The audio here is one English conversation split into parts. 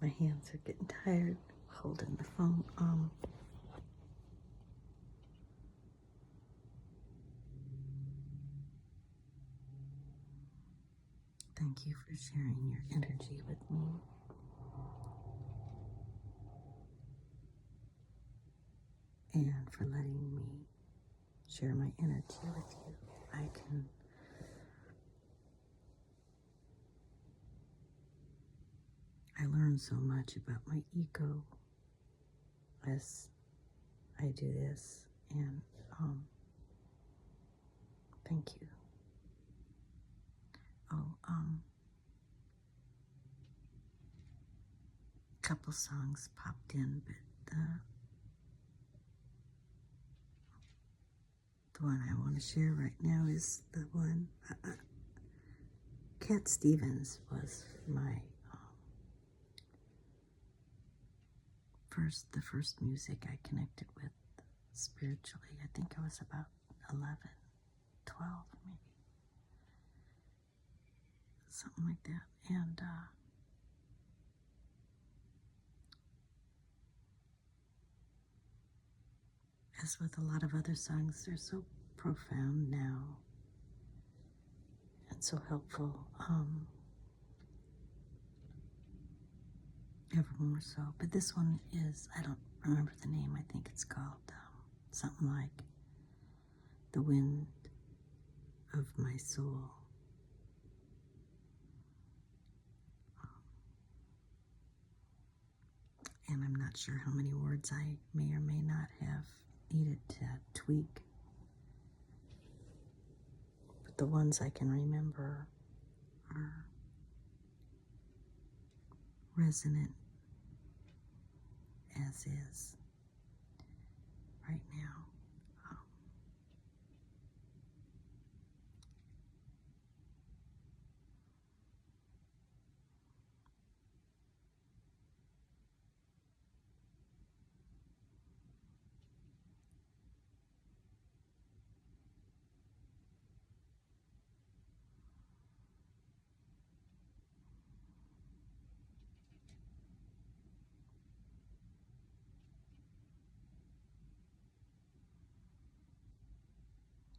My hands are getting tired holding the phone. Thank you for sharing your energy with me. And for letting me share my energy with you. I learn so much about my ego as I do this, and thank you. Couple songs popped in, but the one I want to share right now is the one. Cat Stevens was my the first music I connected with spiritually. I think I was about 11, 12 maybe. Something like that. And as with a lot of other songs, they're so profound now and so helpful. Ever more so. But this one is, I don't remember the name. I think it's called something like The Wind of My Soul. And I'm not sure how many words I may or may not have needed to tweak. But the ones I can remember are resonant as is right now.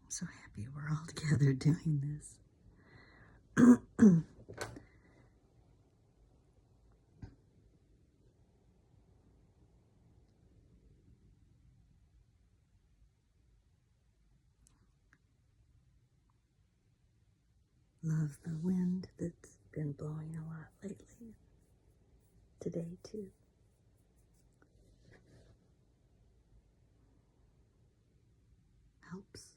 I'm so happy we're all together doing this. Love the wind that's been blowing a lot lately. Today, too. Helps.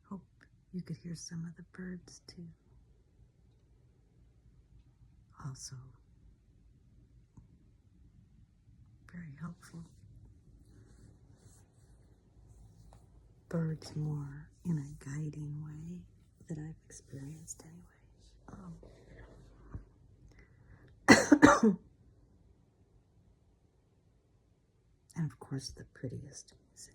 Hope you could hear some of the birds, too. Also, very helpful. Birds more in a guiding way that I've experienced anyway. And of course, the prettiest music.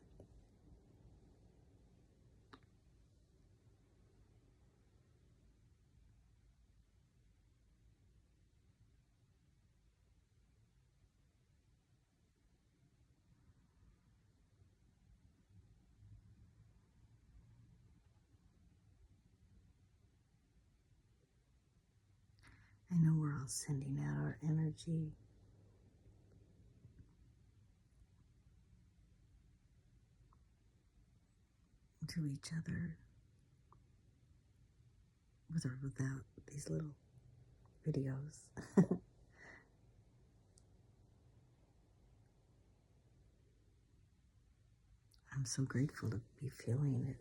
I know we're all sending out our energy to each other with or without these little videos. I'm so grateful to be feeling it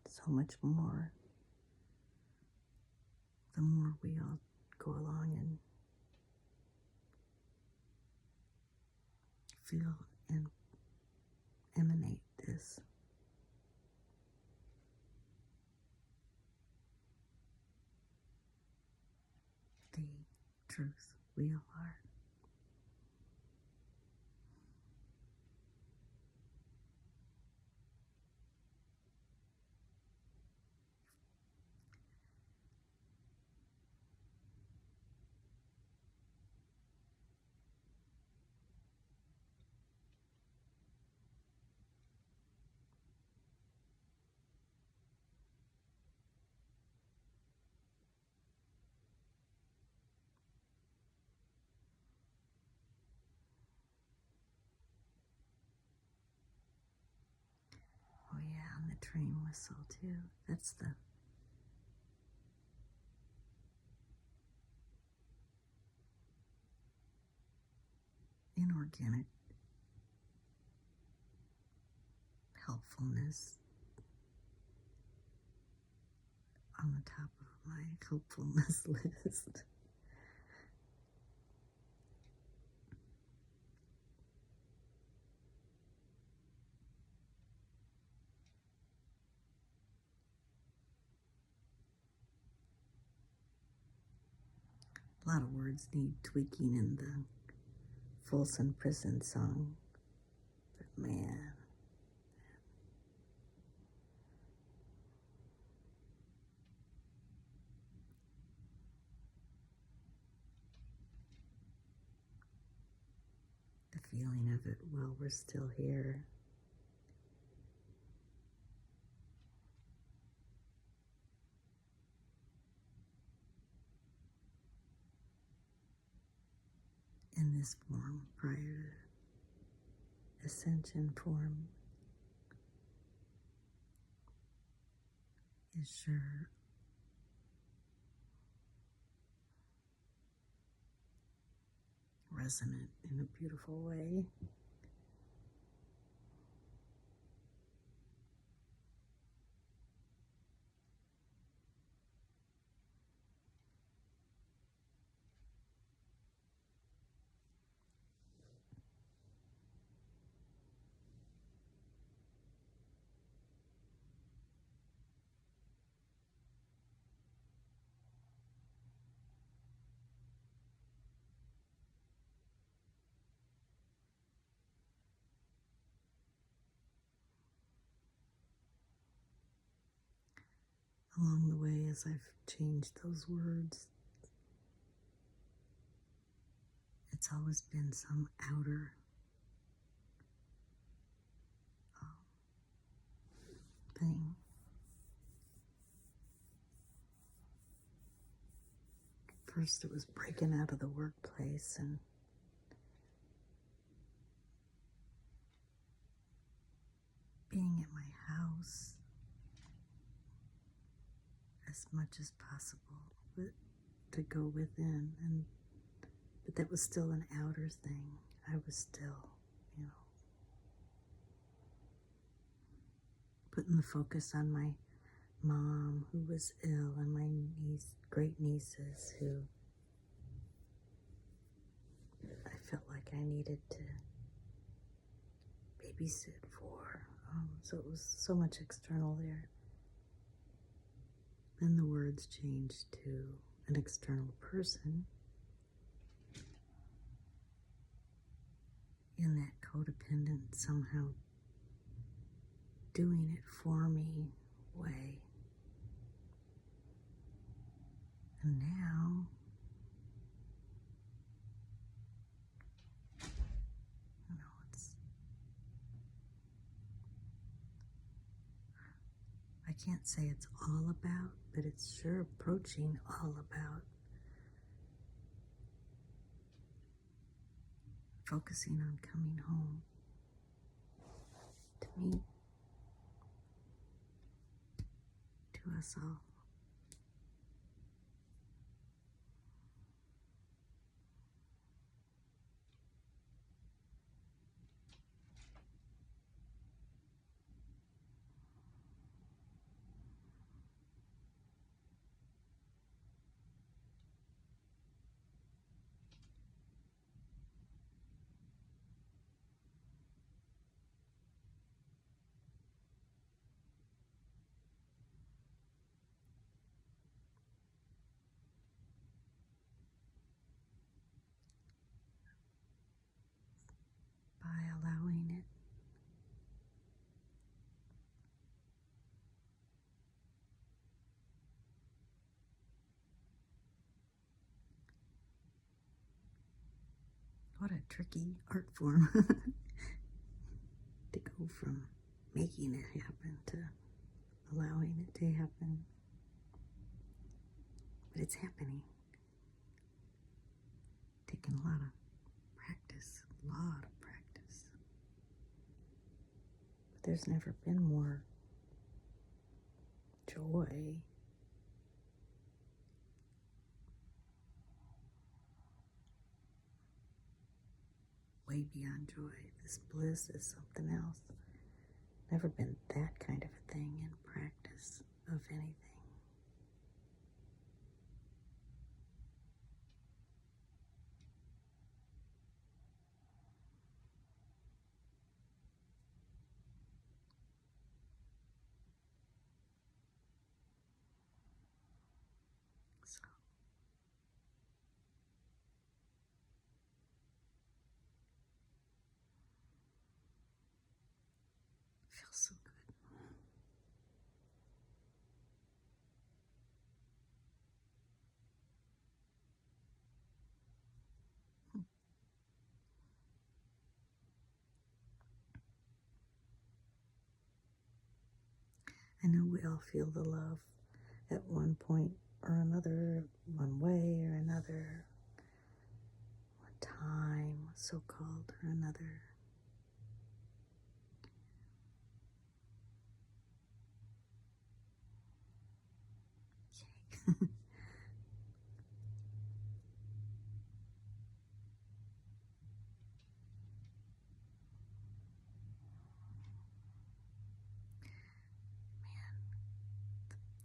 so much more the more we all go along and feel and emanate this. The truth we all are. train whistle too. That's the inorganic helpfulness on the top of my helpfulness list. A lot of words need tweaking in the Folsom Prison song, but man, the feeling of it while we're still here. In this form, prior to ascension form, is sure resonant in a beautiful way. Along the way, as I've changed those words, it's always been some outer thing. First, it was breaking out of the workplace and being at my house as much as possible, but to go within, but that was still an outer thing. I was still, putting the focus on my mom who was ill and my great nieces who I felt like I needed to babysit for. So it was so much external there. Then the words changed to an external person in that codependent, somehow doing it for me way. And now, I can't say it's all about, but it's sure approaching all about focusing on coming home to me, to us all. By allowing it. What a tricky art form to go from making it happen to allowing it to happen. But it's happening. Taking a lot of practice, But there's never been more joy. Way beyond joy. This bliss is something else. Never been that kind of a thing in practice of anything. So, feels so good. I know we all feel the love at one point or another, one way or another, one time, so called, or another. Yay.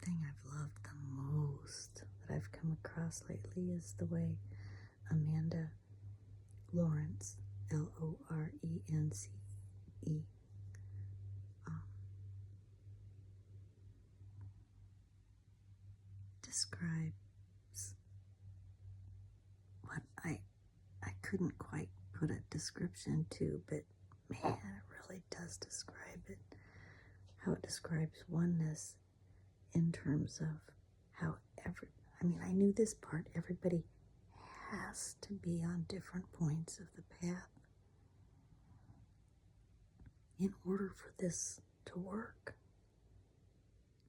Thing I've loved the most that I've come across lately is the way Amanda Lawrence, Lorence, describes what I couldn't quite put a description to, but man, it really does describe it. How it describes oneness in terms of how I knew this part, everybody has to be on different points of the path in order for this to work.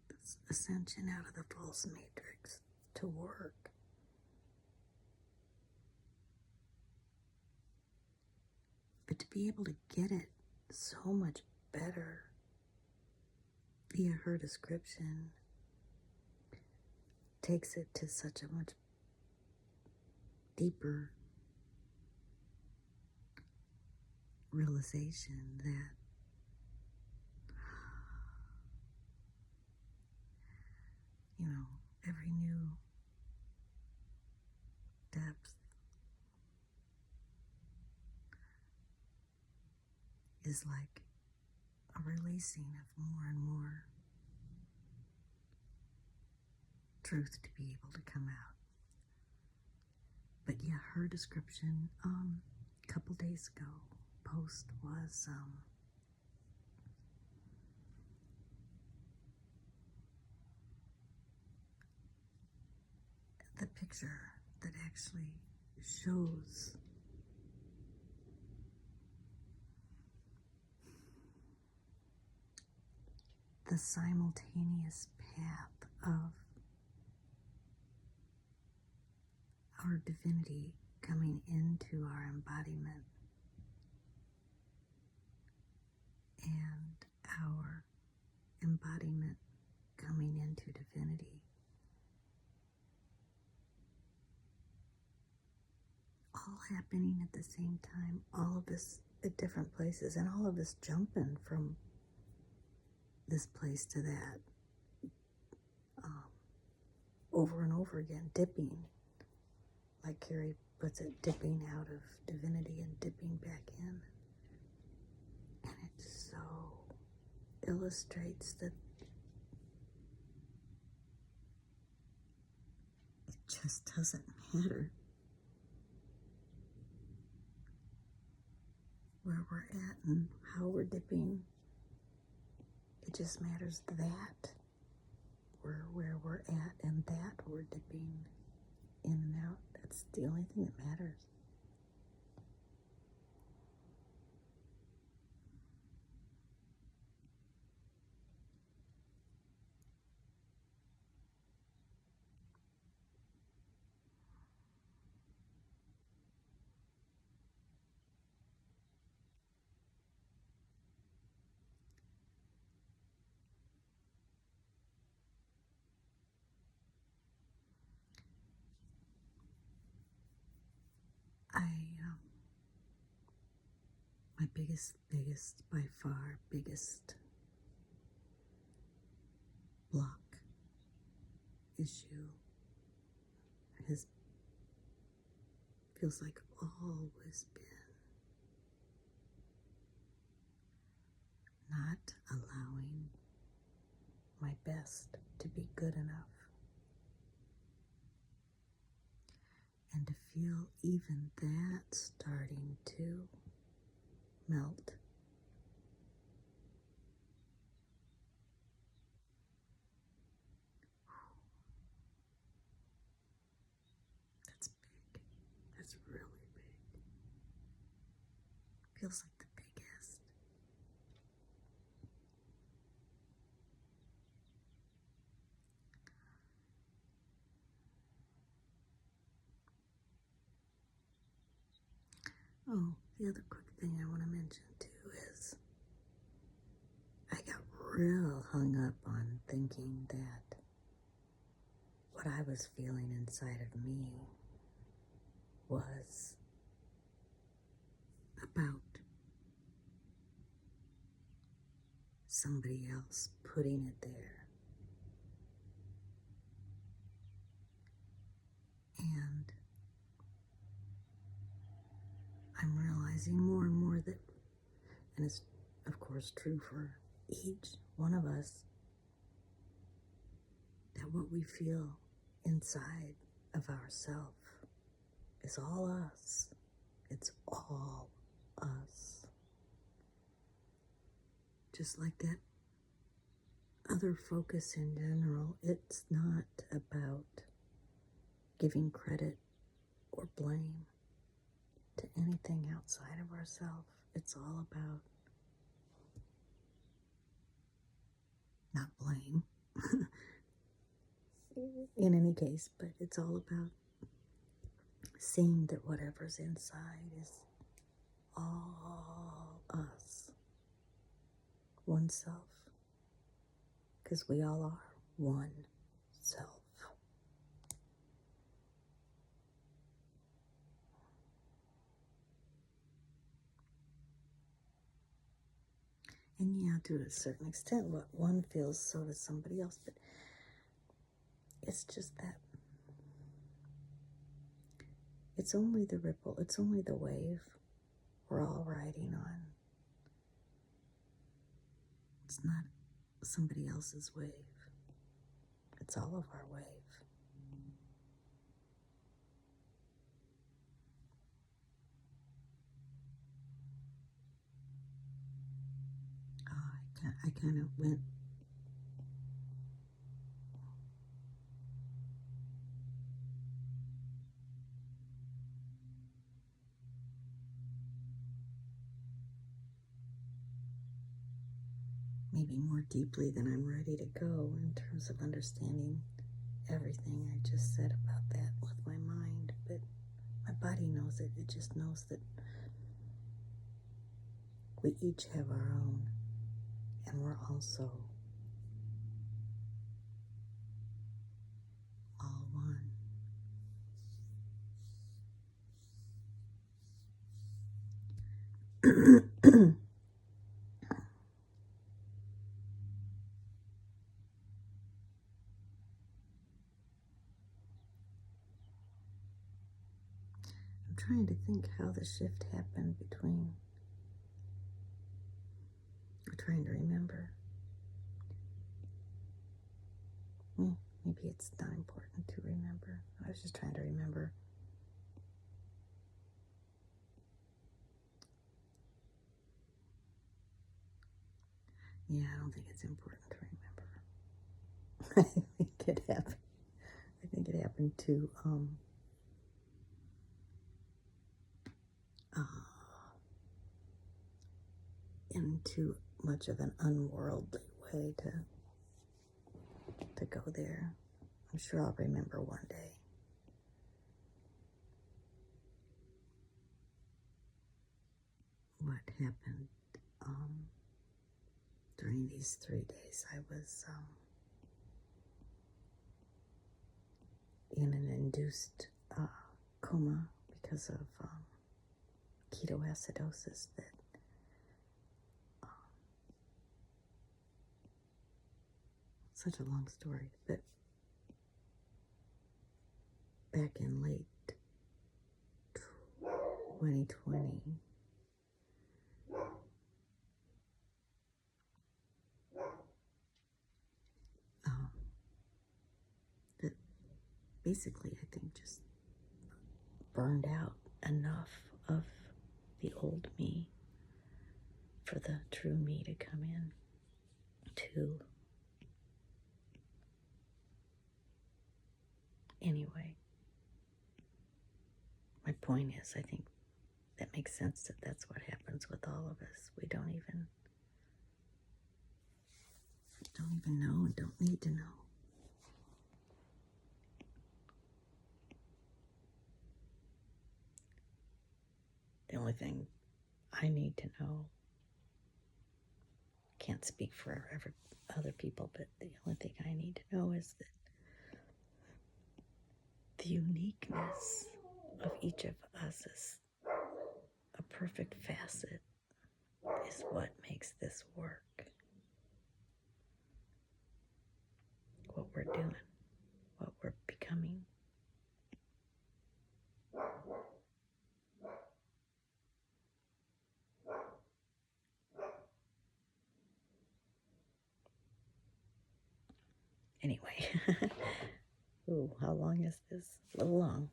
This ascension out of the false matrix to work. But to be able to get it so much better via her description takes it to such a much deeper realization that every new depth is like a releasing of more and more truth to be able to come out. But yeah, her description a couple days ago post was the picture that actually shows the simultaneous path of our divinity coming into our embodiment and our embodiment coming into divinity. All happening at the same time, all of us at different places, and all of us jumping from this place to that over and over again, dipping, like Carrie puts it, dipping out of divinity and dipping back in. And it so illustrates that it just doesn't matter where we're at and how we're dipping. It just matters that we're where we're at and that we're dipping in and out. That's the only thing that matters. by far, biggest block issue feels like always been not allowing my best to be good enough, and to feel even that starting to melt. That's big. That's really big. Feels like the biggest. Oh, the other quick thing I want to mention too is I got real hung up on thinking that what I was feeling inside of me was about somebody else putting it there. And I'm realizing more and more that, and it's of course true for each one of us, that what we feel inside of ourself is all us. It's all us. Just like that other focus in general, it's not about giving credit or blame to anything outside of ourselves. It's all about, not blame in any case, but it's all about seeing that whatever's inside is all us, one self, because we all are one self. And yeah, to a certain extent, what one feels, so does somebody else, but it's just that it's only the ripple, it's only the wave we're all riding on. It's not somebody else's wave. It's all of our wave. Oh, I kind of went maybe more deeply than I'm ready to go in terms of understanding everything I just said about that with my mind, but my body knows it. It just knows that we each have our own, and we're also all one. I'm trying to think how the shift happened between, I'm trying to remember. Maybe it's not important to remember. I was just trying to remember. Yeah, I don't think it's important to remember. I think it happened to in too much of an unworldly way to go there. I'm sure I'll remember one day. What happened during these 3 days. I was in an induced coma because of ketoacidosis that such a long story, but back in late 2020, that basically I think just burned out enough of the old me for the true me to come in to. Anyway, my point is, I think that makes sense that that's what happens with all of us. We don't even know and don't need to know. The only thing I need to know, can't speak for other people, but the only thing I need to know is that the uniqueness of each of us is a perfect facet, is what makes this work. What we're doing, what we're becoming. Anyway, ooh, how long is this? A little long.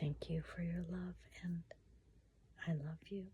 Thank you for your love, and I love you.